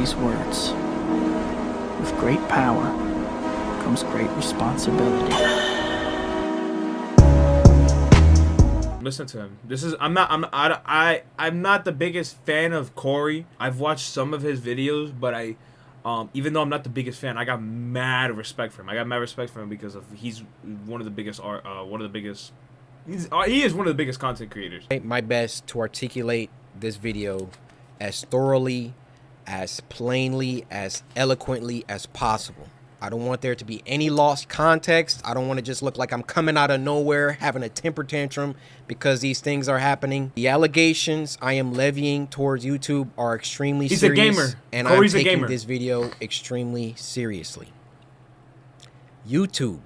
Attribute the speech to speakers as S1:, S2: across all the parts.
S1: these words. With great power comes great responsibility.
S2: Listen to him. I'm not the biggest fan of Corey. I've watched some of his videos, but even though I'm not the biggest fan, I got mad respect for him. I got mad respect for him because he's one of the biggest he is one of the biggest content creators.
S3: My best to articulate this video as thoroughly, as plainly, as eloquently as possible. I don't want there to be any lost context. I don't want to just look like I'm coming out of nowhere having a temper tantrum because these things are happening. The allegations I am levying towards YouTube are extremely serious.
S2: He's a gamer.
S3: And
S2: Corey's
S3: I'm taking
S2: a gamer.
S3: this video extremely seriously. YouTube,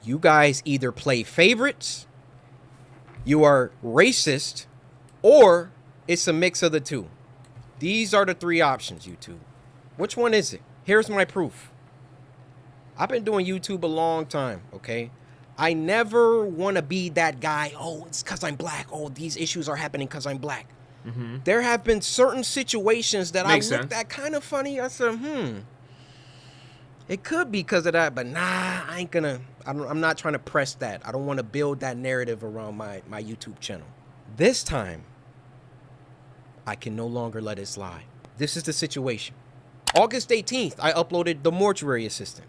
S3: you guys either play favorites, you are racist, or it's a mix of the two. These are the three options, YouTube. Which one is it? Here's my proof. I've been doing YouTube a long time, okay? I never want to be that guy, oh, it's because I'm black. Oh, these issues are happening because I'm black. There have been certain situations that
S2: Makes
S3: I looked at kind of funny. I said, it could be because of that, but nah, I'm not trying to press that. I don't want to build that narrative around my YouTube channel. This time, I can no longer let it slide. This is the situation. August 18th, I uploaded The Mortuary Assistant.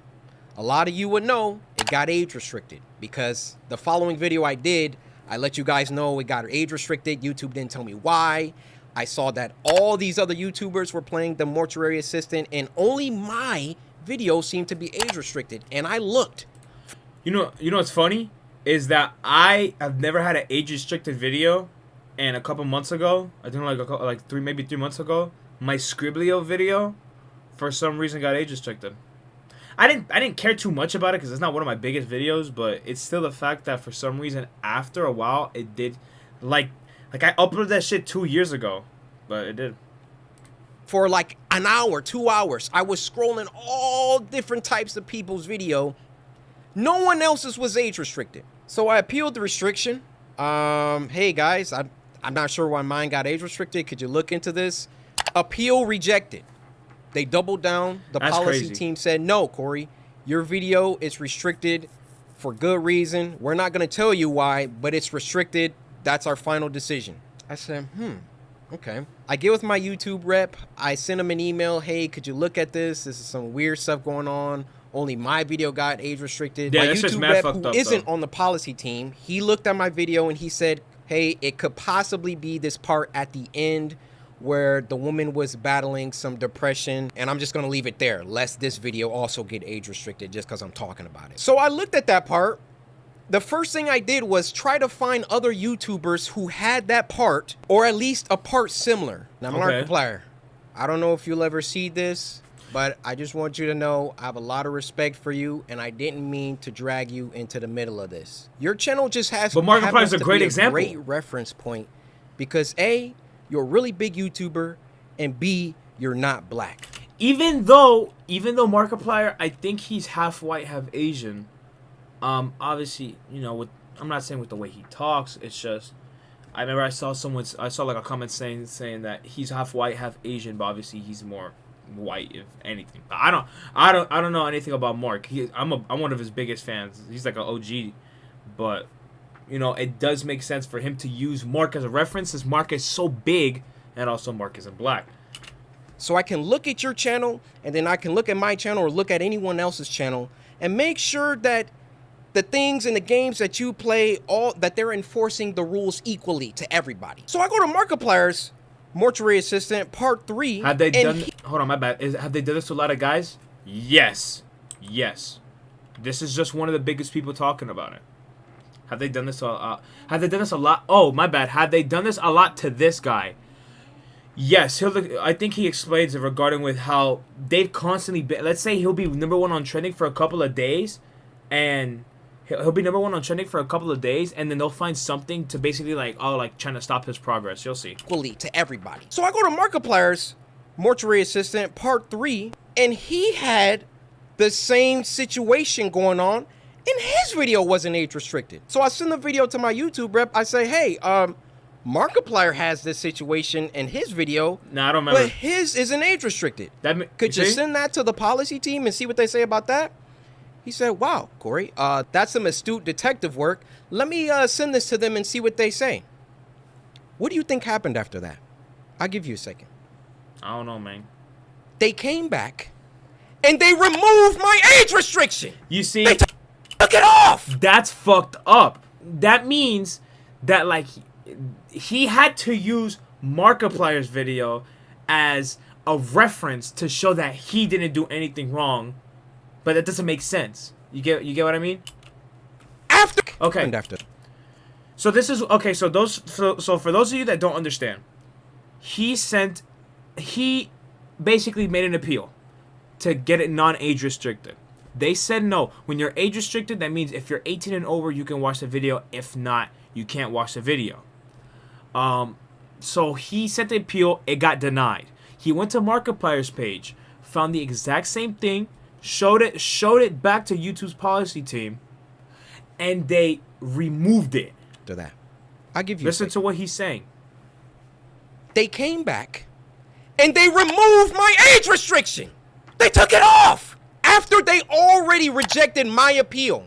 S3: A lot of you would know it got age restricted because the following video I did, I let you guys know it got age restricted. YouTube didn't tell me why. I saw that all these other YouTubers were playing The Mortuary Assistant and only my video seemed to be age restricted. And I looked.
S2: You know what's funny is that I have never had an age restricted video, and a couple months ago, I think maybe 3 months ago, my Scriblio video for some reason got age restricted. I didn't care too much about it because it's not one of my biggest videos, but it's still the fact that for some reason after a while it did, like I uploaded that shit 2 years ago, but it did.
S3: For like an hour, 2 hours, I was scrolling all different types of people's video. No one else's was age restricted. So I appealed the restriction. Hey guys, I'm not sure why mine got age restricted. Could you look into this? Appeal rejected. They doubled down. The policy team said, no, Corey, your video is restricted for good reason. We're not going to tell you why, but it's restricted. That's our final decision. I said, okay. I get with my YouTube rep. I send him an email. Hey, could you look at this? This is some weird stuff going on. Only my video got age restricted.
S2: Yeah,
S3: my
S2: that's just
S3: YouTube
S2: mad
S3: rep,
S2: fucked
S3: who
S2: up,
S3: isn't
S2: though.
S3: on the policy team, he looked at my video and he said, hey, it could possibly be this part at the end where the woman was battling some depression, and I'm just gonna leave it there, lest this video also get age restricted just because I'm talking about it. So I looked at that part. The first thing I did was try to find other YouTubers who had that part, or at least a part similar. Now, Markiplier, I don't know if you'll ever see this, but I just want you to know I have a lot of respect for you, and I didn't mean to drag you into the middle of this. Your channel just has
S2: But Markiplier's a great example.
S3: Great reference point because A, you're a really big YouTuber, and B, you're not black.
S2: Even though Markiplier, I think he's half white, half Asian. Obviously, you know, I'm not saying with the way he talks. It's just, I remember I saw like a comment saying that he's half white, half Asian, but obviously he's more white, if anything. But I don't know anything about Mark. I'm one of his biggest fans. He's like an OG, but you know, it does make sense for him to use Mark as a reference, since Mark is so big, and also Mark isn't black.
S3: So I can look at your channel, and then I can look at my channel or look at anyone else's channel, and make sure that the things in the games that you play, that they're enforcing the rules equally to everybody. So I go to Markiplier's Mortuary Assistant Part 3.
S2: Have they done? Hold on, my bad. Have they done this to a lot of guys? Yes. This is just one of the biggest people talking about it. Have they done this? Have they done this a lot? Oh, my bad. Have they done this a lot to this guy? Yes. I think he explains it regarding with how they've constantly been. Let's say he'll be #1 on trending for a couple of days, and he'll be #1 on trending for a couple of days, and then they'll find something to basically like trying to stop his progress. You'll see.
S3: Equally to everybody. So I go to Markiplier's Mortuary Assistant Part 3, and he had the same situation going on. And his video wasn't age restricted. So I send the video to my YouTube rep. I say, hey, Markiplier has this situation in his video,
S2: No, I don't remember.
S3: but his isn't age restricted. Could you
S2: see?
S3: send that to the policy team and see what they say about that? He said, wow, Corey, that's some astute detective work. Let me send this to them and see what they say. What do you think happened after that? I'll give you a second.
S2: I don't know, man.
S3: They came back and they removed my age restriction.
S2: You see,
S3: They took it off.
S2: that's fucked up. That means that like he had to use Markiplier's video as a reference to show that he didn't do anything wrong, but that doesn't make sense. You get what I mean?
S3: After.
S2: Okay.
S3: And after.
S2: So this is okay. So for those of you that don't understand, he basically made an appeal to get it non-age restricted. They said no. When you're age restricted, that means if you're 18 and over, you can watch the video. If not, you can't watch the video. So he sent the appeal. It got denied. He went to Markiplier's page, found the exact same thing, showed it back to YouTube's policy team, and they removed it.
S3: After that, I'll give you.
S2: Listen to what he's saying.
S3: They came back and they removed my age restriction. They took it off after they already rejected my appeal.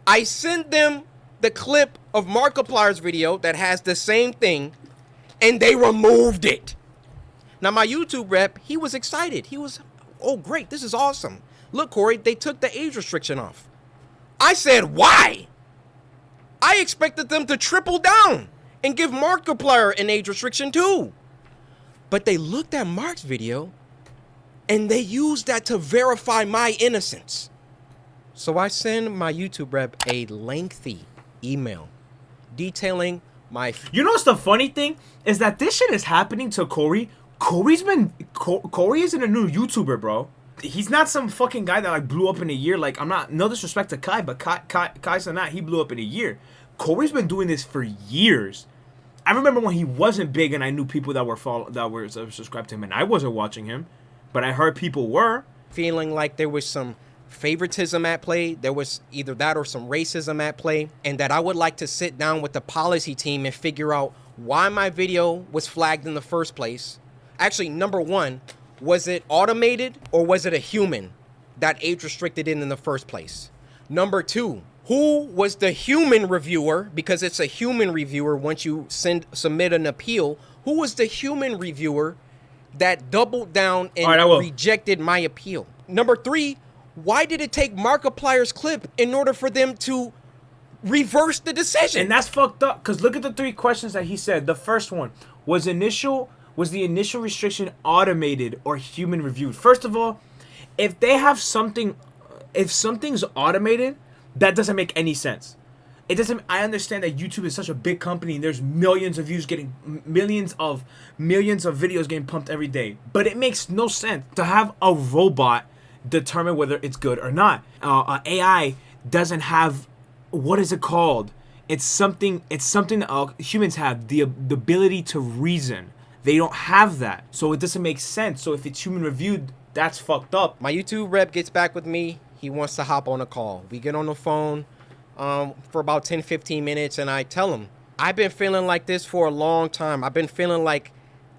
S3: I sent them the clip of Markiplier's video that has the same thing, and they removed it. Now, my YouTube rep, he was excited. He was, oh, great, this is awesome. Look, Corey, they took the age restriction off. I said, why? I expected them to triple down and give Markiplier an age restriction too. But they looked at Mark's video and they used that to verify my innocence. So I send my YouTube rep a lengthy email detailing my...
S2: You know what's the funny thing? Is that this shit is happening to Corey. Corey isn't a new YouTuber, bro. He's not some fucking guy that like blew up in a year. Like, I'm not, no disrespect to Kai, but Kai's not, he blew up in a year. Corey's been doing this for years. I remember when he wasn't big and I knew people that were subscribed to him and I wasn't watching him, but I heard people were.
S3: Feeling like there was some favoritism at play. There was either that or some racism at play, and that I would like to sit down with the policy team and figure out why my video was flagged in the first place. Actually, number one, was it automated or was it a human that age restricted it in the first place? Number two, who was the human reviewer? Because it's a human reviewer once you submit an appeal. Who was the human reviewer that doubled down and rejected my appeal? Number three, why did it take Markiplier's clip in order for them to reverse the decision?
S2: And that's fucked up, because look at the three questions that he said. The first one, was the initial restriction automated or human reviewed? First of all, if they have something, if something's automated, that doesn't make any sense. It doesn't. I understand that YouTube is such a big company and there's millions of views getting millions of videos getting pumped every day, but it makes no sense to have a robot determine whether it's good or not. AI doesn't have, what is it called? It's something that humans have, the ability to reason. They don't have that, so it doesn't make sense. So if it's human reviewed, that's fucked up.
S3: My YouTube rep gets back with me. He wants to hop on a call. We get on the phone for about 10-15 minutes, and I tell him, I've been feeling like this for a long time. I've been feeling like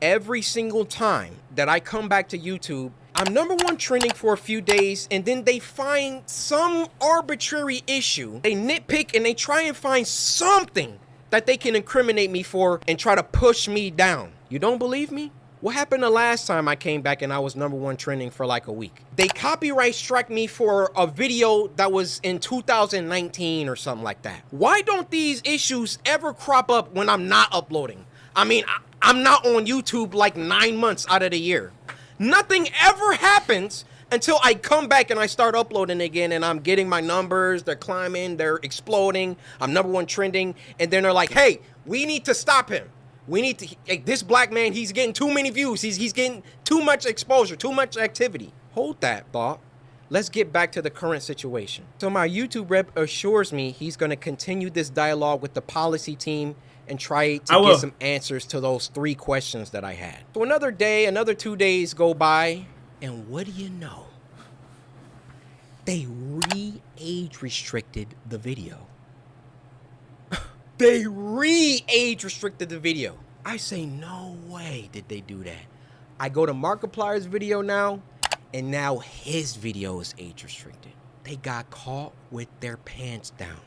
S3: every single time that I come back to YouTube, I'm #1 trending for a few days, and then they find some arbitrary issue. They nitpick and they try and find something that they can incriminate me for and try to push me down. You don't believe me? What happened the last time I came back and I was #1 trending for like a week? They copyright struck me for a video that was in 2019 or something like that. Why don't these issues ever crop up when I'm not uploading? I mean, I'm not on YouTube like 9 months out of the year. Nothing ever happens until I come back and I start uploading again, and I'm getting my numbers, they're climbing, they're exploding, I'm #1 trending, and then they're like, hey, we need to stop him. We need to, this black man, he's getting too many views, he's getting too much exposure, too much activity. Hold that thought. Let's get back to the current situation. So my YouTube rep assures me he's gonna continue this dialogue with the policy team and try to get some answers to those 3 questions that I had. So another day, another 2 days go by, and what do you know? They re-age restricted the video. they re-age restricted the video. I say, no way did they do that. I go to Markiplier's video now, and now his video is age restricted. They got caught with their pants down.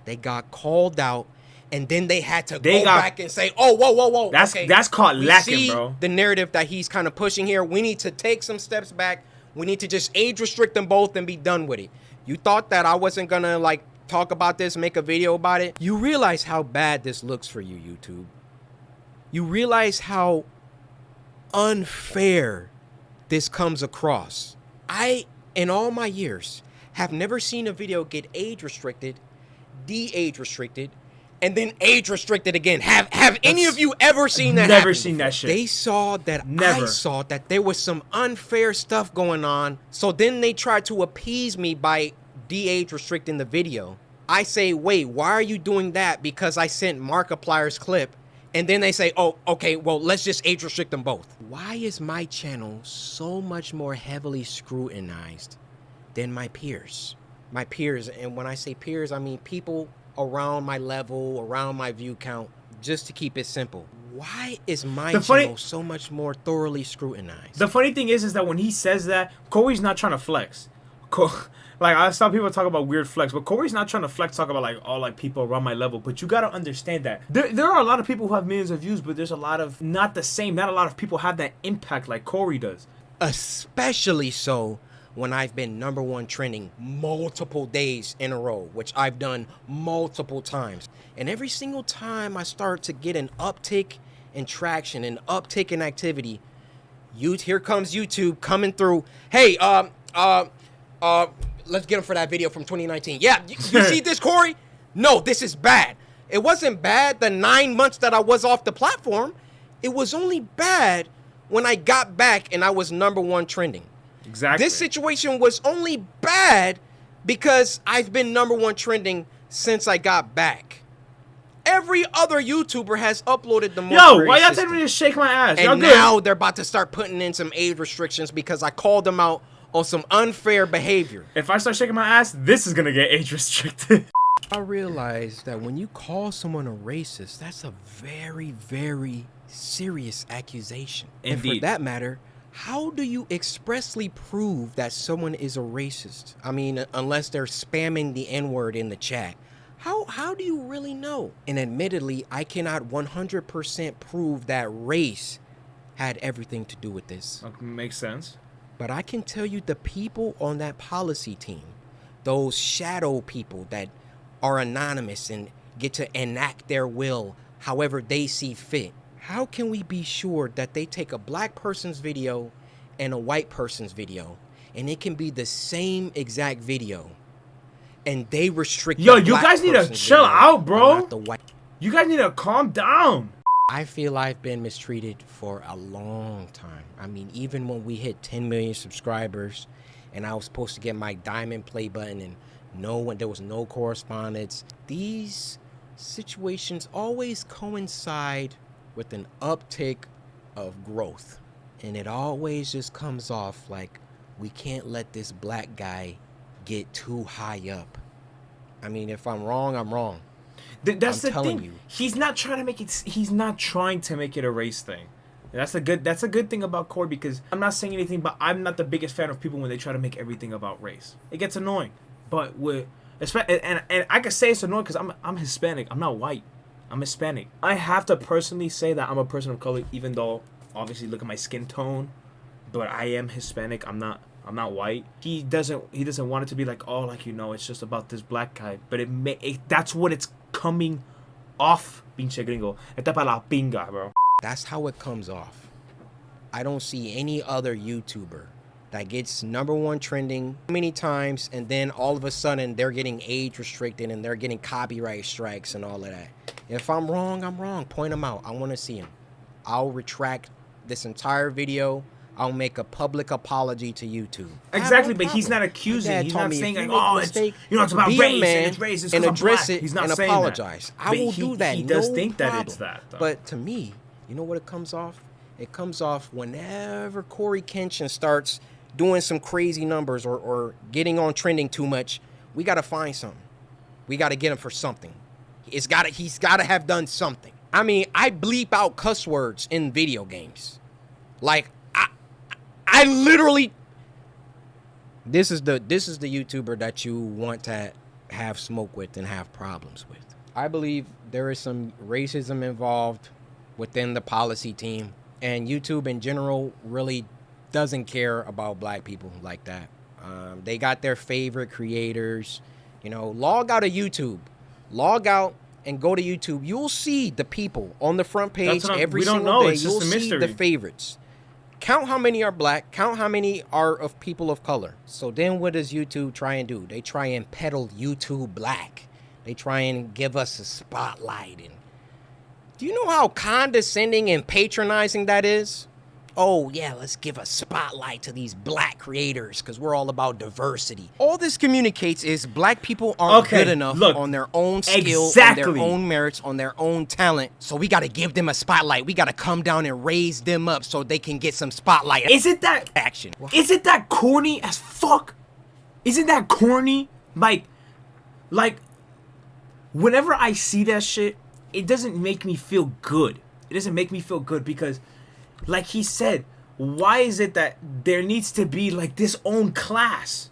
S3: They got called out, and then they had to go back and say, oh, whoa.
S2: That's called lacking, bro.
S3: The narrative that he's kind of pushing here. We need to take some steps back. We need to just age restrict them both and be done with it. You thought that I wasn't gonna like talk about this, make a video about it? You realize how bad this looks for you, YouTube. You realize how unfair this comes across. I, in all my years, have never seen a video get age restricted, de-age restricted, and then age restricted again. Have any of you ever seen that?
S2: Never seen that shit.
S3: They saw that.
S2: Never.
S3: I saw that there was some unfair stuff going on. So then they tried to appease me by de-age restricting the video. I say, wait, why are you doing that? Because I sent Markiplier's clip. And then they say, oh, okay, well, let's just age restrict them both. Why is my channel so much more heavily scrutinized than my peers? My peers, and when I say peers, I mean people around my level, around my view count, just to keep it simple. Why is my channel so much more thoroughly scrutinized?
S2: The funny thing is that when he says that, Corey's not trying to flex. Like, I saw people talk about weird flex, but Corey's not trying to flex, talk about like all like people around my level. But you gotta understand that there are a lot of people who have millions of views, but there's a lot of not the same. Not a lot of people have that impact like Corey does.
S3: Especially so when I've been #1 trending multiple days in a row, which I've done multiple times. And every single time I start to get an uptick in traction, an uptick in activity, here comes YouTube coming through. Hey, let's get him for that video from 2019. Yeah, you see this, Corey? No, this is bad. It wasn't bad the 9 months that I was off the platform. It was only bad when I got back and I was #1 trending.
S2: Exactly.
S3: This situation was only bad because I've been #1 trending since I got back. Every other YouTuber has uploaded the most.
S2: Yo, why y'all telling me to shake my ass?
S3: And now they're about to start putting in some age restrictions because I called them out on some unfair behavior.
S2: If I start shaking my ass, this is gonna get age restricted.
S3: I realize that when you call someone a racist, that's a very, very serious accusation.
S2: Indeed.
S3: And for that matter, how do you expressly prove that someone is a racist? I mean, unless they're spamming the N-word in the chat. How do you really know? And admittedly, I cannot 100% prove that race had everything to do with this.
S2: Makes sense.
S3: But I can tell you the people on that policy team, those shadow people that are anonymous and get to enact their will however they see fit. How can we be sure that they take a black person's video and a white person's video and it can be the same exact video and they restrict
S2: Yo, you guys need to chill out, bro. You guys need to calm down.
S3: I feel I've been mistreated for a long time. I mean, even when we hit 10 million subscribers and I was supposed to get my diamond play button and there was no correspondence. These situations always coincide with an uptick of growth. And it always just comes off like we can't let this black guy get too high up. I mean, if I'm wrong, I'm wrong.
S2: That's the thing. He's not trying to make it. He's not trying to make it a race thing. That's a good thing about Corey, because I'm not saying anything, but I'm not the biggest fan of people when they try to make everything about race. It gets annoying. But and I can say it's annoying because I'm Hispanic. I'm not white. I'm Hispanic. I have to personally say that I'm a person of color, even though obviously look at my skin tone, but I am Hispanic. I'm not white. He doesn't want it to be like, oh, like, you know, it's just about this black guy. But that's what it's coming off, pinche gringo. Esta pa la pinga, bro.
S3: That's how it comes off. I don't see any other YouTuber that gets #1 trending many times and then all of a sudden they're getting age restricted and they're getting copyright strikes and all of that. If I'm wrong, I'm wrong. Point them out. I want to see them. I'll retract this entire video. I'll make a public apology to YouTube.
S2: Exactly, but he's not accusing. He's not saying like, oh, it's, you know, it's about race and it's racist
S3: and address it
S2: he's not
S3: and
S2: saying
S3: apologize.
S2: That.
S3: I will do that.
S2: He does
S3: no
S2: think
S3: problem.
S2: that it's that, though.
S3: But to me, you know what it comes off? It comes off whenever Corey Kenshin starts doing some crazy numbers or getting on trending too much. We got to find something. We got to get him for something. He's gotta have done something. I mean, I bleep out cuss words in video games. Like, I literally. This is the YouTuber that you want to have smoke with and have problems with. I believe there is some racism involved within the policy team, and YouTube in general really doesn't care about black people like that. They got their favorite creators. You know, log out of YouTube. Log out and go to YouTube. You'll see the people on the front page every single day. You'll see the favorites. Count how many are black. Count how many are of people of color. So then what does YouTube try and do? They try and peddle YouTube black. They try and give us a spotlight. And do you know how condescending and patronizing that is? Oh, yeah, let's give a spotlight to these black creators because we're all about diversity. All this communicates is black people aren't good enough on their own skill, on their own merits, on their own talent. So we got to give them a spotlight. We got to come down and raise them up so they can get some spotlight.
S2: Isn't that
S3: action?
S2: Isn't that corny as fuck? Isn't that corny? Like, whenever I see that shit, it doesn't make me feel good. It doesn't make me feel good because, like he said, why is it that there needs to be like this own class?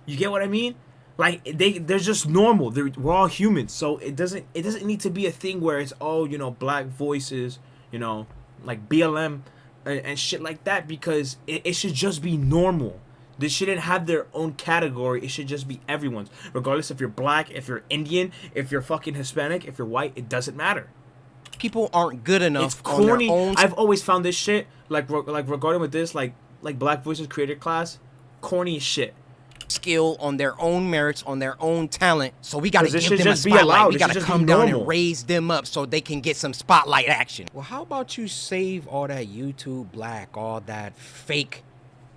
S2: You get what I mean? Like they're just normal. We're all humans, so it doesn't need to be a thing where it's all, you know, black voices, you know, like BLM and shit like that, because it should just be normal. They shouldn't have their own category. It should just be everyone's, regardless if you're black, if you're Indian, if you're fucking Hispanic, if you're white. It doesn't matter. People
S3: aren't good enough.
S2: It's corny. I've always found this shit like regarding with this like Black Voices creator class, corny as shit.
S3: Skill on their own merits, on their own talent. So we got to give them a spotlight. We got to come down and raise them up so they can get some spotlight action. Well, how about you save all that YouTube black, all that fake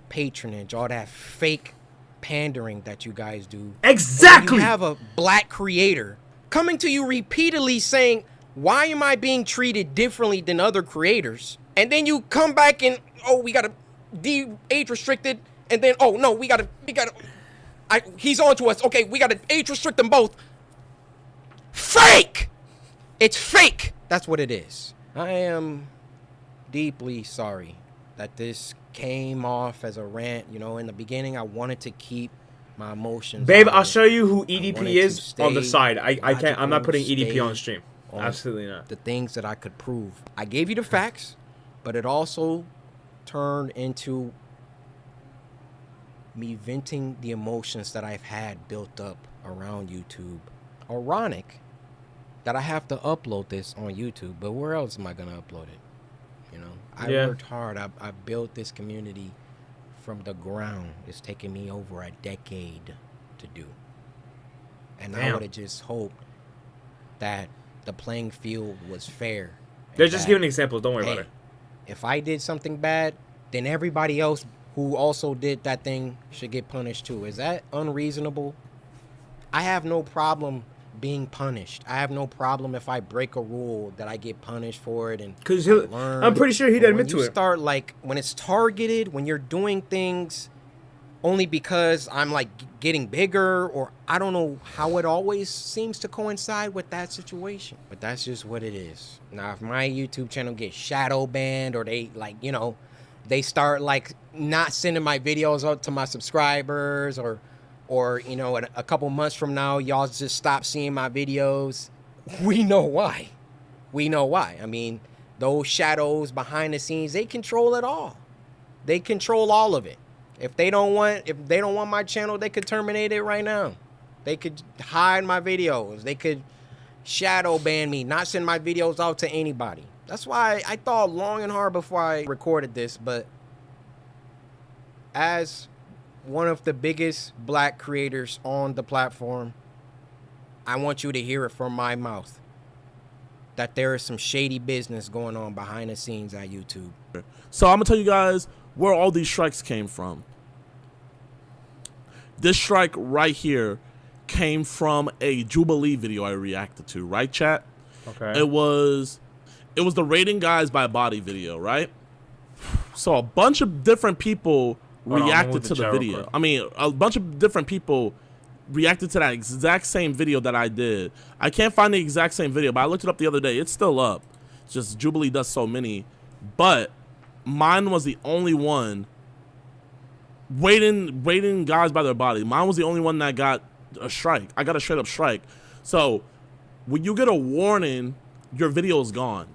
S3: patronage, all that fake pandering that you guys do?
S2: Exactly.
S3: You have a black creator coming to you repeatedly saying, why am I being treated differently than other creators? And then you come back and, oh, we got to age restricted. And then, oh, no, we got to, he's on to us. Okay, we got to age restrict them both. Fake! It's fake. That's what it is. I am deeply sorry that this came off as a rant. You know, in the beginning, I wanted to keep my emotions.
S2: Babe, I'll show you who EDP is on the side. I can't, I'm not putting EDP on the stream. Absolutely not.
S3: The things that I could prove. I gave you the facts, but it also turned into me venting the emotions that I've had built up around YouTube. Ironic that I have to upload this on YouTube, but where else am I going to upload it? You know, I worked hard. I built this community from the ground. It's taken me over a decade to do. And I would have just hoped that the playing field was fair.
S2: They're just giving examples. Don't worry about it.
S3: If I did something bad, then everybody else who also did that thing should get punished too. Is that unreasonable? I have no problem being punished. I have no problem if I break a rule that I get punished for it. And because
S2: I'm pretty sure he'd admit to it.
S3: Start like when it's targeted, when you're doing things only because I'm like getting bigger, or I don't know how it always seems to coincide with that situation. But that's just what it is. Now, if my YouTube channel gets shadow banned, or they like, you know, they start like not sending my videos out to my subscribers, or you know, a couple months from now, y'all just stop seeing my videos, we know why. We know why. I mean, those shadows behind the scenes, they control it all. They control all of it. If they don't want my channel, they could terminate it right now. They could hide my videos. They could shadow ban me, not send my videos out to anybody. That's why I thought long and hard before I recorded this. But as one of the biggest black creators on the platform, I want you to hear it from my mouth that there is some shady business going on behind the scenes at YouTube.
S4: So I'm gonna tell you guys where all these strikes came from. This strike right here came from a Jubilee video I reacted to, right, chat?
S2: Okay.
S4: It was the Raiding Guys by Body video, right? So a bunch of different people reacted to the video. I mean, a bunch of different people reacted to that exact same video that I did. I can't find the exact same video, but I looked it up the other day. It's still up. It's just Jubilee does so many. But mine was the only one waiting guys by their body. Mine was the only one that got a strike. I got a straight up strike. So when you get a warning, your video is gone.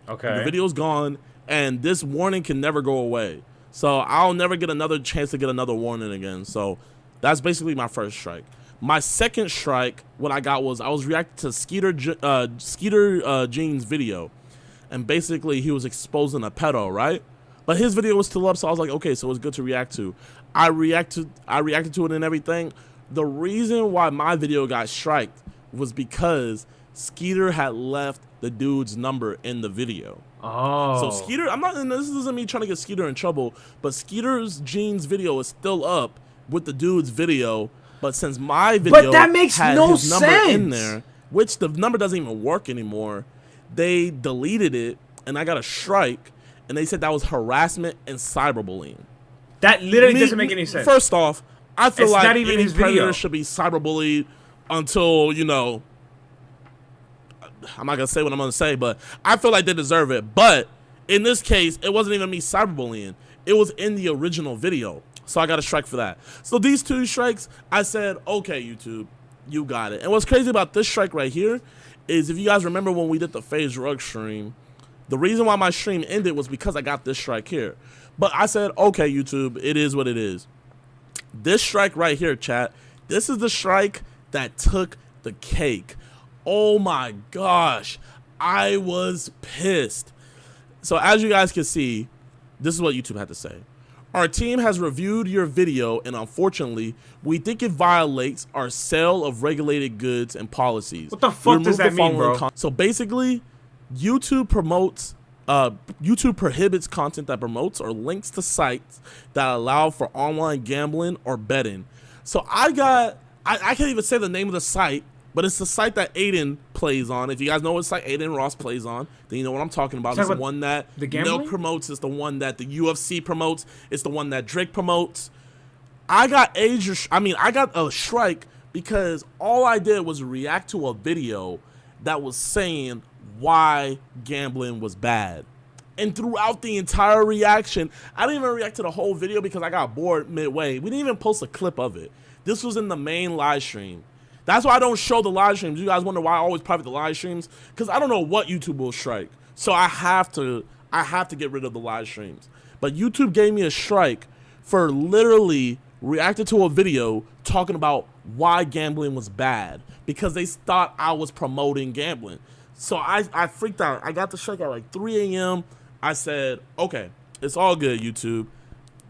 S2: Okay.
S4: Your video's gone, and this warning can never go away. So I'll never get another chance to get another warning again. So that's basically my first strike. My second strike, what I got was I was reacting to Skeeter Jean's video, and basically he was exposing a pedo, right? But his video was still up, so I was like, okay, so it's good to react to. I reacted to it and everything. The reason why my video got striked was because Skeeter had left the dude's number in the video.
S2: Oh.
S4: So Skeeter, this isn't me trying to get Skeeter in trouble, but Skeeter's Jean's video is still up with the dude's video. But since my video
S2: But that makes
S4: had
S2: no
S4: his number
S2: sense.
S4: in there, which the number doesn't even work anymore, they deleted it, and I got a strike, and they said that was harassment and cyberbullying.
S2: That literally doesn't make any sense.
S4: First off, I feel
S2: It's
S4: like
S2: not even
S4: any
S2: his video.
S4: predator should be cyberbullied until, you know, I'm not going to say what I'm going to say, but I feel like they deserve it. But in this case, it wasn't even me cyberbullying. It was in the original video. So I got a strike for that. So these two strikes, I said, okay, YouTube, you got it. And what's crazy about this strike right here is if you guys remember when we did the phase rug stream, the reason why my stream ended was because I got this strike here. But I said, okay, YouTube, it is what it is. This strike right here, chat, this is the strike that took the cake. Oh my gosh, I was pissed. So as you guys can see, this is what YouTube had to say. Our team has reviewed your video, and unfortunately, we think it violates our sale of regulated goods and policies.
S2: What the fuck does that mean, bro?
S4: So basically, YouTube prohibits content that promotes or links to sites that allow for online gambling or betting. So I can't even say the name of the site, but it's the site that Aiden plays on. If you guys know what site Aiden Ross plays on, then you know what I'm talking about. It's the one that Milk promotes. It's the one that the UFC promotes. It's the one that Drake promotes. I got a strike because all I did was react to a video that was saying why gambling was bad. And throughout the entire reaction, I didn't even react to the whole video because I got bored midway. We didn't even post a clip of it. This was in the main live stream. That's why I don't show the live streams. You guys wonder why I always private the live streams? Because I don't know what YouTube will strike. So I have to get rid of the live streams. But YouTube gave me a strike for literally reacting to a video talking about why gambling was bad because they thought I was promoting gambling. So I freaked out. I got the strike at like 3 a.m. I said, okay, it's all good, YouTube.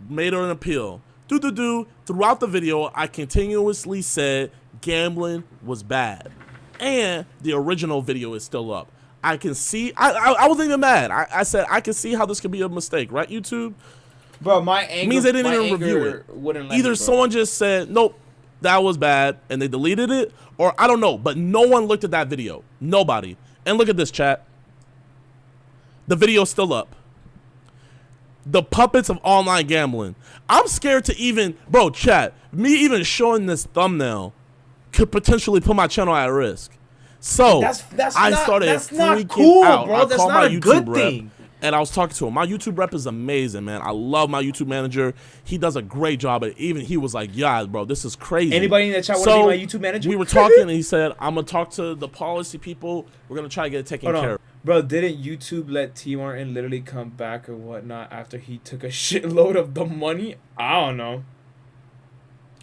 S4: Made an appeal. Throughout the video, I continuously said gambling was bad. And the original video is still up. I can see, I wasn't even mad. I said, I can see how this could be a mistake, right, YouTube?
S2: Bro, my anger
S4: means they didn't even review it. Either someone just said, nope, that was bad, and they deleted it, or I don't know, but no one looked at that video. Nobody. And look at this, chat. The video's still up. The puppets of online gambling. I'm scared to even, bro, chat, me even showing this thumbnail could potentially put my channel at risk. So I started freaking out.
S2: Bro.
S4: I called my YouTube rep,
S2: thing.
S4: and I was talking to him. My YouTube rep is amazing, man. I love my YouTube manager. He does a great job. But even he was like, yeah, bro, this is crazy.
S2: Anybody in the chat want to be my YouTube manager?
S4: We were talking, and he said, I'm going to talk to the policy people. We're going to try to get it taken care of.
S2: Bro, didn't YouTube let T. Martin literally come back or whatnot after he took a shitload of the money? I don't know.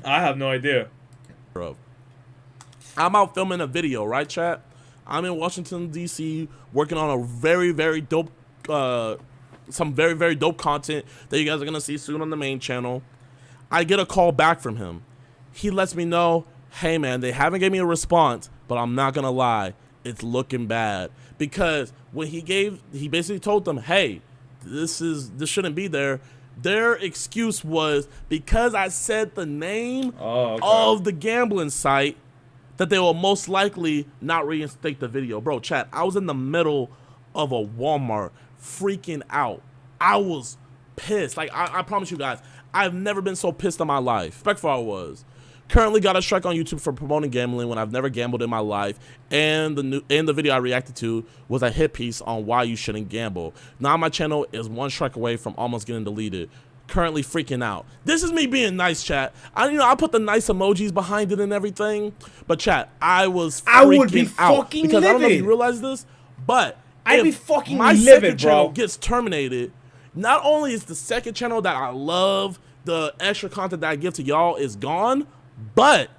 S2: I have no idea.
S4: Bro. I'm out filming a video, right, chat? I'm in Washington, D.C., working on a very, very dope, some very, very dope content that you guys are going to see soon on the main channel. I get a call back from him. He lets me know, hey, man, they haven't given me a response, but I'm not going to lie. It's looking bad. Because when he basically told them, hey, this shouldn't be there. Their excuse was because I said the name of the gambling site, that they will most likely not reinstate the video. Bro, chat, I was in the middle of a Walmart freaking out. I was pissed. Like, I promise you guys, I've never been so pissed in my life. Respectful I was. Currently got a strike on YouTube for promoting gambling when I've never gambled in my life, and the video I reacted to was a hit piece on why you shouldn't gamble. Now my channel is 1 strike away from almost getting deleted. Currently freaking out. This is me being nice, chat. I put the nice emojis behind it and everything, but chat, I was freaking out because I don't know if you realize this, but
S2: I'd be fucking
S4: my
S2: livid,
S4: second channel gets terminated. Not only is the second channel that I love, the extra content that I give to y'all is gone, but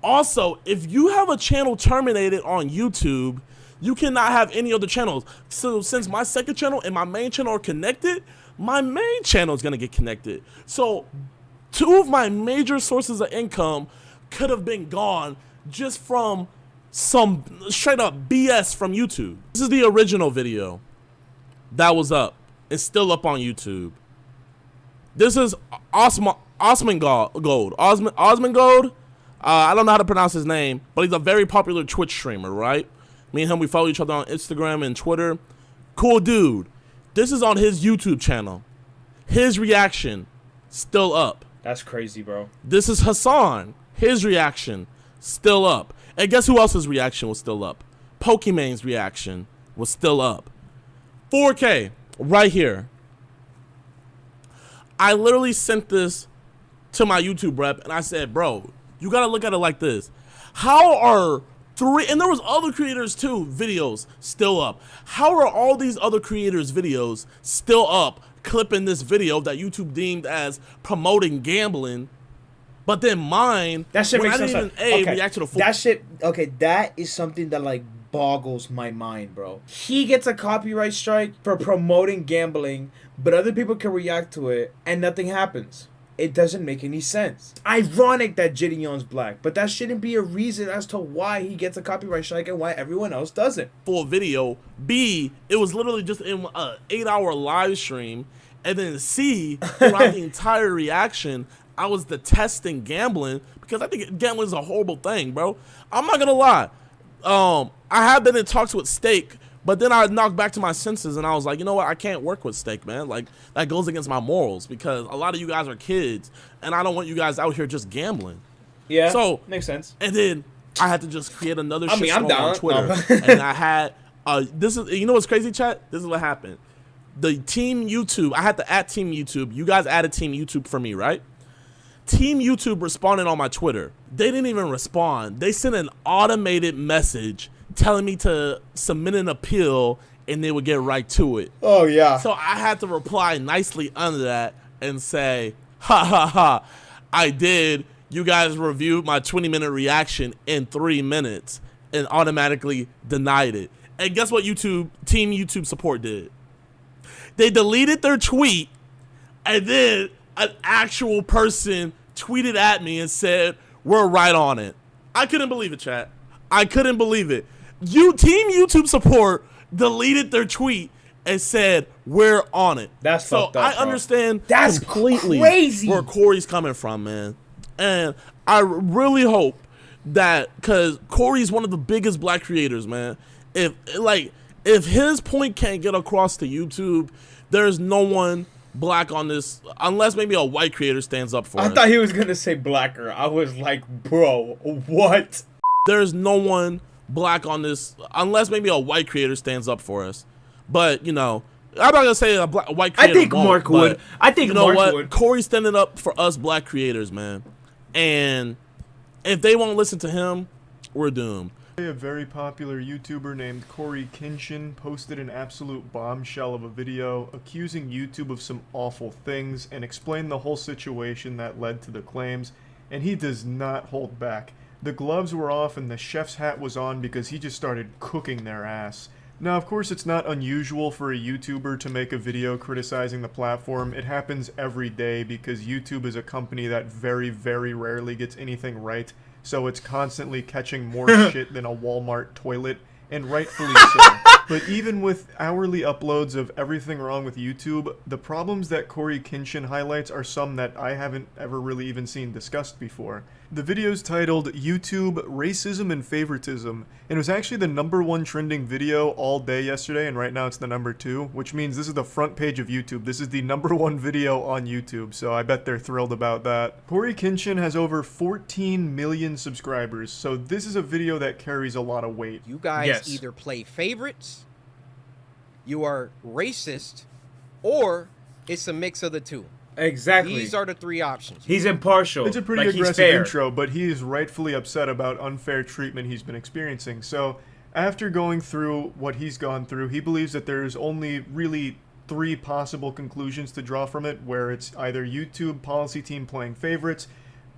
S4: also, if you have a channel terminated on YouTube, you cannot have any other channels. So since my second channel and my main channel are connected, my main channel is going to get connected. So 2 of my major sources of income could have been gone just from some straight up BS from YouTube. This is the original video that was up. It's still up on YouTube. This is Osmongold. Osmongold. I don't know how to pronounce his name, but he's a very popular Twitch streamer, right? Me and him, we follow each other on Instagram and Twitter. Cool dude. This is on his YouTube channel. His reaction, still up.
S2: That's crazy, bro.
S4: This is Hassan. His reaction, still up. And guess who else's reaction was still up? Pokemon's reaction was still up. 4K, right here. I literally sent this to my YouTube rep, and I said, bro, you gotta look at it like this. How are 3, and there was other creators too, videos still up. How are all these other creators' videos still up, clipping this video that YouTube deemed as promoting gambling, but then mine,
S2: that shit
S4: when
S2: makes
S4: I
S2: no
S4: didn't
S2: sense.
S4: even
S2: Okay.
S4: react to the full.
S2: That shit, okay, that is something that like boggles my mind, bro. He gets a copyright strike for promoting gambling, but other people can react to it and nothing happens. It doesn't make any sense. Ironic that Gideon's black, but that shouldn't be a reason as to why he gets a copyright strike and why everyone else doesn't.
S4: Full video. B, it was literally just in an 8-hour live stream. And then C, throughout the entire reaction, I was detesting gambling because I think gambling is a horrible thing, bro. I'm not gonna lie. I have been in talks with Steak, but then I knocked back to my senses and I was like, you know what? I can't work with Steak, man. Like, that goes against my morals because a lot of you guys are kids and I don't want you guys out here just gambling.
S2: Yeah,
S4: so
S2: makes sense.
S4: And then I had to just create another
S2: I'm
S4: shitstorm
S2: down.
S4: on Twitter.
S2: No.
S4: And I had, this is, you know what's crazy, chat? This is what happened. The Team YouTube, I had to add Team YouTube. You guys added Team YouTube for me, right? Team YouTube responded on my Twitter. They didn't even respond. They sent an automated message telling me to submit an appeal and they would get right to it.
S2: Oh, yeah.
S4: So I had to reply nicely under that and say, ha ha ha, I did. You guys reviewed my 20-minute reaction in 3 minutes and automatically denied it. And guess what Team YouTube support did? They deleted their tweet and then an actual person tweeted at me and said, we're right on it. I couldn't believe it, chat. I couldn't believe it. Team YouTube support deleted their tweet and said, we're on it.
S2: That's fucked up,
S4: I
S2: bro.
S4: understand
S2: That's
S4: completely
S2: crazy.
S4: where Corey's coming from, man. And I really hope that, because Corey's one of the biggest black creators, man. If his point can't get across to YouTube, there's no one black on this, unless maybe a white creator stands up for it.
S2: I thought he was gonna say blacker. I was like, bro, what?
S4: There's no one black on this, unless maybe a white creator stands up for us. But, you know, I'm not gonna say a white creator
S2: I think
S4: won't,
S2: Mark would. I think
S4: you know
S2: Mark
S4: what?
S2: would.
S4: Corey's standing up for us black creators, man. And if they won't listen to him, we're doomed.
S5: A very popular YouTuber named Corey Kinshin posted an absolute bombshell of a video accusing YouTube of some awful things and explained the whole situation that led to the claims, and he does not hold back. The gloves were off and the chef's hat was on because he just started cooking their ass. Now, of course, it's not unusual for a YouTuber to make a video criticizing the platform. It happens every day because YouTube is a company that very, very rarely gets anything right. So it's constantly catching more shit than a Walmart toilet. and rightfully so. But even with hourly uploads of everything wrong with YouTube, the problems that Corey Kinshin highlights are some that I haven't ever really even seen discussed before. The video's titled YouTube Racism and Favoritism, and it was actually the #1 trending video all day yesterday, and right now it's the #2, which means this is the front page of YouTube. This is the #1 video on YouTube, so I bet they're thrilled about that. Corey Kinshin has over 14 million subscribers, so this is a video that carries a lot of weight.
S3: You guys
S2: Yes.
S3: either play favorites, you are racist, or it's a mix of the two.
S2: Exactly.
S3: These are the three options.
S2: He's impartial.
S5: It's a pretty
S2: like, he's
S5: aggressive
S2: fair.
S5: intro, but he is rightfully upset about unfair treatment he's been experiencing. So, after going through what he's gone through, he believes that there's only really 3 possible conclusions to draw from it, where it's either YouTube policy team playing favorites,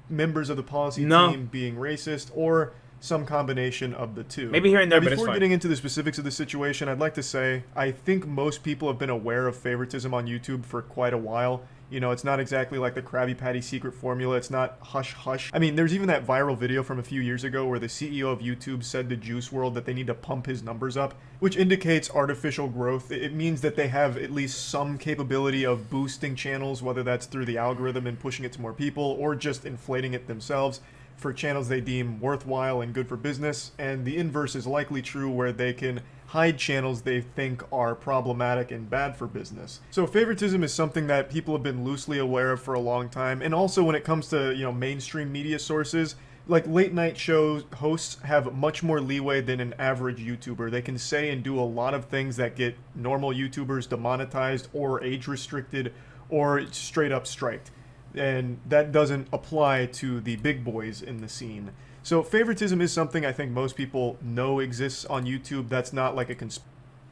S5: members of the policy team being racist, or some combination of the two.
S2: Maybe here and there, but it's
S5: Before
S2: fine.
S5: getting into the specifics of the situation, I'd like to say I think most people have been aware of favoritism on YouTube for quite a while. You know, it's not exactly like the Krabby Patty secret formula. It's not hush hush. I mean, there's even that viral video from a few years ago where the CEO of YouTube said to Juice WRLD that they need to pump his numbers up, which indicates artificial growth. It means that they have at least some capability of boosting channels, whether that's through the algorithm and pushing it to more people, or just inflating it themselves for channels they deem worthwhile and good for business. And the inverse is likely true, where they can hide channels they think are problematic and bad for business. So favoritism is something that people have been loosely aware of for a long time. And also when it comes to, you know, mainstream media sources, like late night show hosts have much more leeway than an average YouTuber. They can say and do a lot of things that get normal YouTubers demonetized or age restricted or straight up striked. And that doesn't apply to the big boys in the scene. So favoritism is something I think most people know exists on YouTube. That's not like a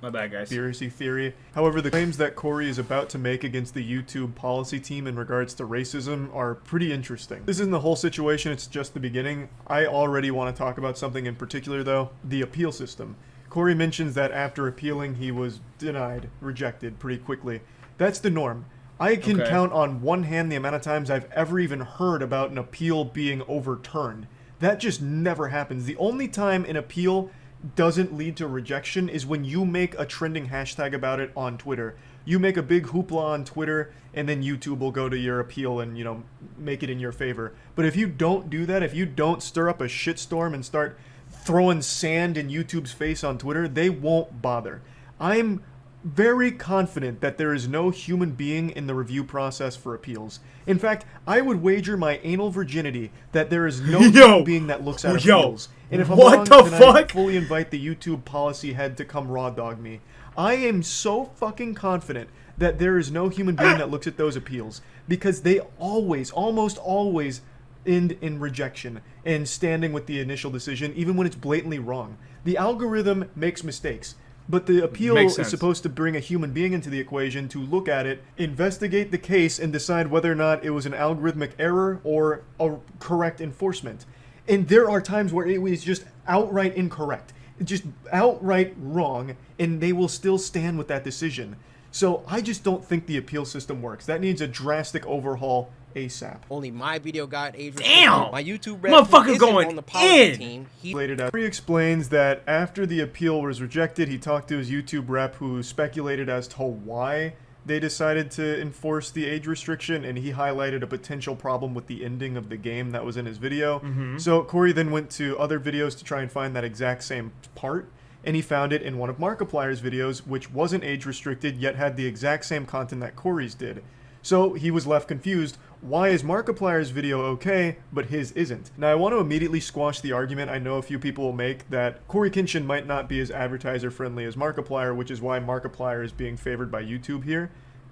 S2: My bad, guys.
S5: conspiracy theory. However, the claims that Corey is about to make against the YouTube policy team in regards to racism are pretty interesting. This isn't the whole situation, it's just the beginning. I already want to talk about something in particular though, the appeal system. Corey mentions that after appealing he was denied, rejected pretty quickly. That's the norm. I can count on one hand the amount of times I've ever even heard about an appeal being overturned. That just never happens. The only time an appeal doesn't lead to rejection is when you make a trending hashtag about it on Twitter. You make a big hoopla on Twitter, and then YouTube will go to your appeal and, you know, make it in your favor. But if you don't do that, if you don't stir up a shitstorm and start throwing sand in YouTube's face on Twitter, they won't bother. I'm very confident that there is no human being in the review process for appeals. In fact, I would wager my anal virginity that there is no human being that looks at appeals. And if I'm wrong, then I fully invite the YouTube policy head to come raw dog me. I am so fucking confident that there is no human being that looks at those appeals, because they always, almost always, end in rejection and standing with the initial decision, even when it's blatantly wrong. The algorithm makes mistakes. But the appeal is supposed to bring a human being into the equation to look at it, investigate the case, and decide whether or not it was an algorithmic error or a correct enforcement. And there are times where it was just outright incorrect, just outright wrong, and they will still stand with that decision. So I just don't think the appeal system works. That needs a drastic overhaul ASAP.
S3: Only my video got age
S2: Damn!
S3: My YouTube rep
S2: Motherfucker going
S3: on the policy
S2: in!
S3: team.
S5: He explains that after the appeal was rejected, he talked to his YouTube rep who speculated as to why they decided to enforce the age restriction, and he highlighted a potential problem with the ending of the game that was in his video. So Corey then went to other videos to try and find that exact same part, and he found it in one of Markiplier's videos, which wasn't age restricted yet had the exact same content that Corey's did. So he was left confused. Why is Markiplier's video okay, but his isn't? Now I want to immediately squash the argument I know a few people will make that Corey Kinshin might not be as advertiser friendly as Markiplier, which is why Markiplier is being favored by YouTube here.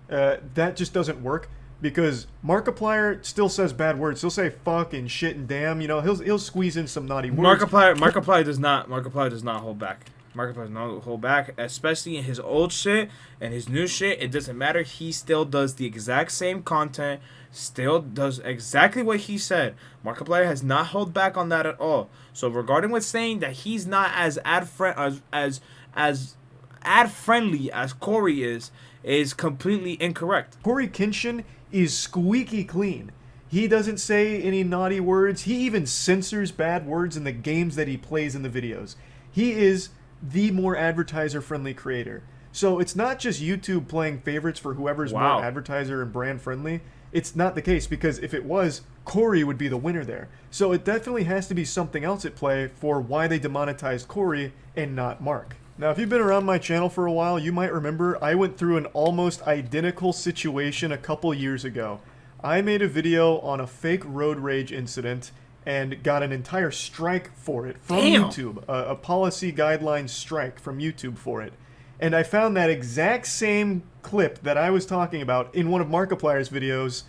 S5: That just doesn't work, because Markiplier still says bad words. He'll say fuck and shit and damn, you know, he'll squeeze in some naughty words.
S2: Markiplier does not hold back. Markiplier does not hold back, especially in his old shit and his new shit. It doesn't matter. He still does the exact same content, still does exactly what he said. Markiplier has not held back on that at all. So regarding with saying that he's not as ad friendly as Corey is completely incorrect.
S5: Corey Kinshin is squeaky clean. He doesn't say any naughty words. He even censors bad words in the games that he plays in the videos. He is the more advertiser-friendly creator. So it's not just YouTube playing favorites for whoever's more advertiser and brand friendly. It's not the case, because if it was, Corey would be the winner there. So it definitely has to be something else at play for why they demonetized Corey and not Mark. Now, if you've been around my channel for a while, you might remember I went through an almost identical situation a couple years ago. I made a video on a fake road rage incident and got an entire strike for it from YouTube, a policy guidelines strike from YouTube for it. And I found that exact same clip that I was talking about in one of Markiplier's videos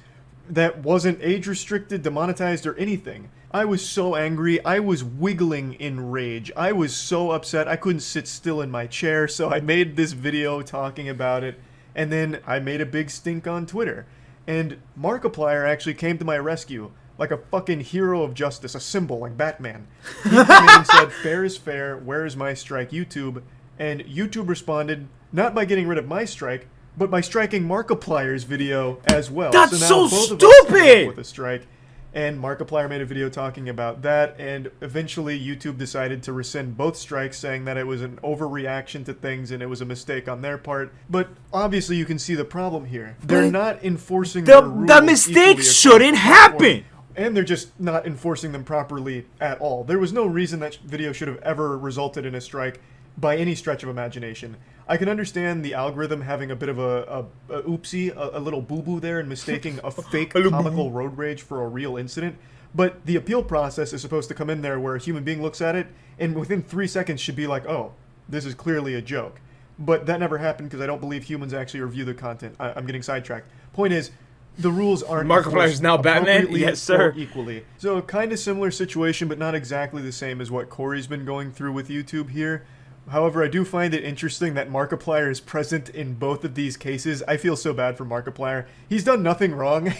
S5: that wasn't age restricted, demonetized, or anything. I was so angry, I was wiggling in rage. I was so upset, I couldn't sit still in my chair, so I made this video talking about it, and then I made a big stink on Twitter. And Markiplier actually came to my rescue, like a fucking hero of justice, a symbol, like Batman. He came in and said, fair is fair, where is my strike, YouTube? And YouTube responded, not by getting rid of my strike, but by striking Markiplier's video as well.
S2: That's
S5: so now
S2: so
S5: both of us came
S2: stupid!
S5: up with a strike, and Markiplier made a video talking about that, and eventually YouTube decided to rescind both strikes, saying that it was an overreaction to things and it was a mistake on their part. But obviously you can see the problem here. They're not enforcing their rules.
S2: The mistakes shouldn't happen!
S5: And they're just not enforcing them properly at all. There was no reason that video should have ever resulted in a strike by any stretch of imagination. I can understand the algorithm having a bit of a oopsie, a little boo-boo there, and mistaking a fake comical road rage for a real incident. But the appeal process is supposed to come in there where a human being looks at it, and within 3 seconds should be like, oh, this is clearly a joke. But that never happened because I don't believe humans actually review the content. I'm getting sidetracked. Point is, the rules aren't
S2: Markiplier's now Batman? Yes, sir.
S5: Equally. So kind of similar situation, but not exactly the same as what Corey's been going through with YouTube here. However, I do find it interesting that Markiplier is present in both of these cases. I feel so bad for Markiplier. He's done nothing wrong.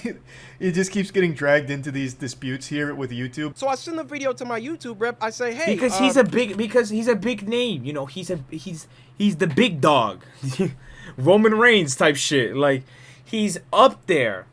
S5: He just keeps getting dragged into these disputes here with YouTube.
S3: So I send a video to my YouTube rep. I say, hey,
S2: because he's a big name. You know, he's the big dog, Roman Reigns type shit. Like, he's up there.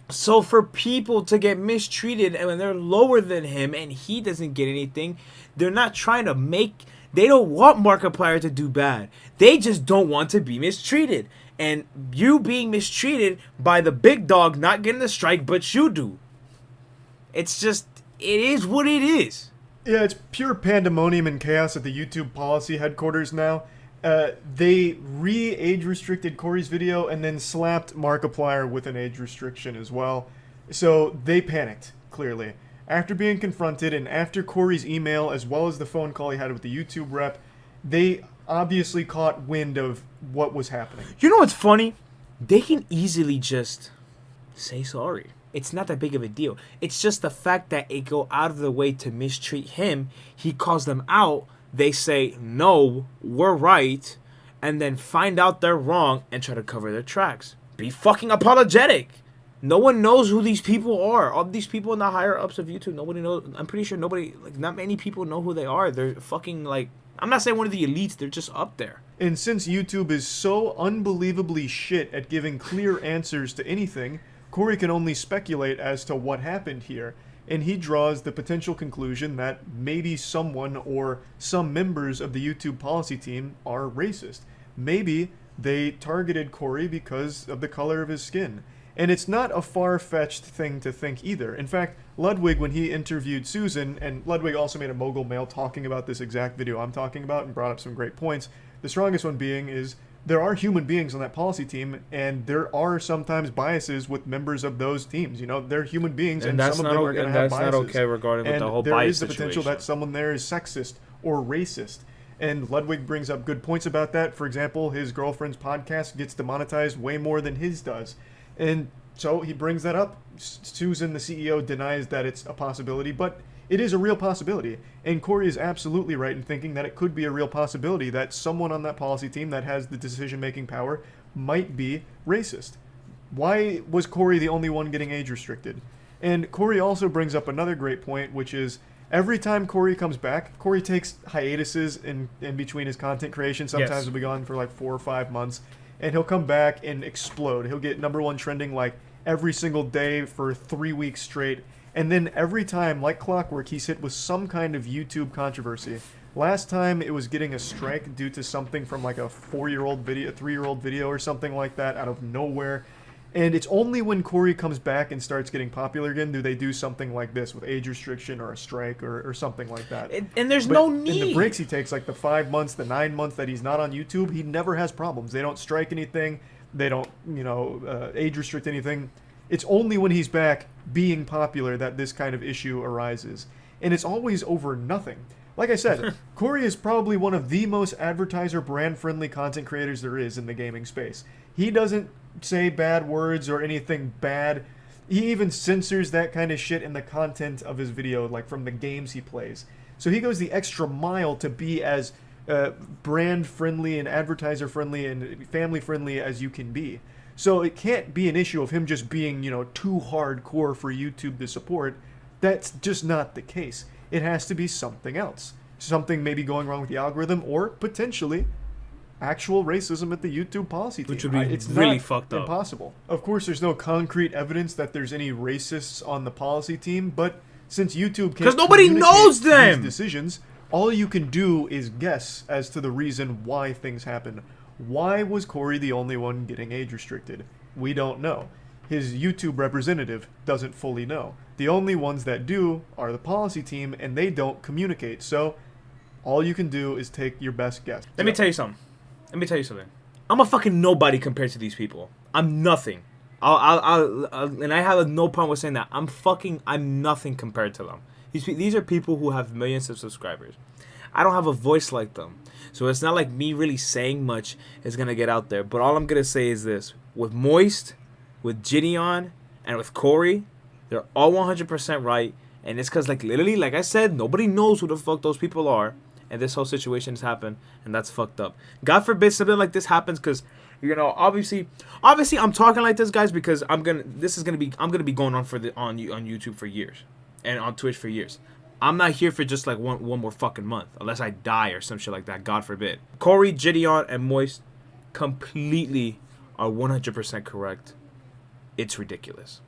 S2: So for people to get mistreated and when they're lower than him and he doesn't get anything, they're not trying to make. They don't want Markiplier to do bad. They just don't want to be mistreated. And you being mistreated by the big dog not getting the strike, but you do. It's just, it is what it is.
S5: Yeah, it's pure pandemonium and chaos at the YouTube policy headquarters now. They age restricted Corey's video and then slapped Markiplier with an age restriction as well. So they panicked, clearly. After being confronted and after Corey's email as well as the phone call he had with the YouTube rep, they obviously caught wind of what was happening.
S2: You know what's funny? They can easily just say sorry. It's not that big of a deal. It's just the fact that it go out of the way to mistreat him. He calls them out. They say, no, we're right. And then find out they're wrong and try to cover their tracks. Be fucking apologetic. No one knows who these people are. All these people in the higher ups of YouTube, nobody knows. I'm pretty sure not many people know who they are. They're fucking like, I'm not saying one of the elites. They're just up there.
S5: And since YouTube is so unbelievably shit at giving clear answers to anything, Corey can only speculate as to what happened here. And he draws the potential conclusion that maybe someone or some members of the YouTube policy team are racist. Maybe they targeted Corey because of the color of his skin. And it's not a far-fetched thing to think either. In fact, Ludwig, when he interviewed Susan, and Ludwig also made a mogul mail talking about this exact video I'm talking about and brought up some great points, the strongest one being is there are human beings on that policy team, and there are sometimes biases with members of those teams. You know, they're human beings, and some of them are going to have biases.
S2: That's not okay regarding with the whole bias
S5: situation. And there is the
S2: situation.
S5: potential that someone there is sexist or racist. And Ludwig brings up good points about that. For example, his girlfriend's podcast gets demonetized way more than his does. And so he brings that up. Susan, the CEO, denies that it's a possibility, but it is a real possibility. And Corey is absolutely right in thinking that it could be a real possibility that someone on that policy team that has the decision-making power might be racist. Why was Corey the only one getting age restricted? And Corey also brings up another great point, which is every time Corey comes back, Corey takes hiatuses in between his content creation. Sometimes he'll be gone for like 4 or 5 months. And he'll come back and explode. He'll get #1 trending like every single day for 3 weeks straight. And then every time, like clockwork, he's hit with some kind of YouTube controversy. Last time it was getting a strike due to something from like a 4-year-old video, a 3-year-old video or something like that out of nowhere. And it's only when Corey comes back and starts getting popular again do they do something like this with age restriction or a strike or something like that.
S2: And there's
S5: But
S2: no
S5: in
S2: need.
S5: the breaks he takes, like the 5 months, the 9 months that he's not on YouTube, he never has problems. They don't strike anything. They don't, age restrict anything. It's only when he's back being popular that this kind of issue arises. And it's always over nothing. Like I said, Corey is probably one of the most advertiser brand-friendly content creators there is in the gaming space. He doesn't say bad words or anything bad. He even censors that kind of shit in the content of his video, like from the games he plays. So he goes the extra mile to be as brand-friendly and advertiser-friendly and family-friendly as you can be. So it can't be an issue of him just being, too hardcore for YouTube to support. That's just not the case. It has to be something else. Something maybe going wrong with the algorithm or potentially actual racism at the YouTube policy team.
S2: Which would be
S5: It's
S2: really
S5: not
S2: fucked up.
S5: impossible. Of course, there's no concrete evidence that there's any racists on the policy team, but since YouTube can't
S2: 'Cause nobody
S5: communicate
S2: knows them!
S5: these decisions, all you can do is guess as to the reason why things happen. Why was Corey the only one getting age restricted? We don't know. His YouTube representative doesn't fully know. The only ones that do are the policy team, and they don't communicate. So all you can do is take your best guess.
S2: Let me tell you something. I'm a fucking nobody compared to these people. I'm nothing. And I have no problem with saying that. I'm nothing compared to them. These are people who have millions of subscribers. I don't have a voice like them. So it's not like me really saying much is going to get out there. But all I'm going to say is this. With Moist, with Gideon, and with Corey, they're all 100% right. And it's because, literally, like I said, nobody knows who the fuck those people are. And this whole situation has happened, and that's fucked up. God forbid something like this happens, because obviously I'm talking like this, guys, because I'm gonna be going on on YouTube for years, and on Twitch for years. I'm not here for just one more fucking month, unless I die or some shit like that. God forbid. Corey, Gideon, and Moist completely are 100% correct. It's ridiculous.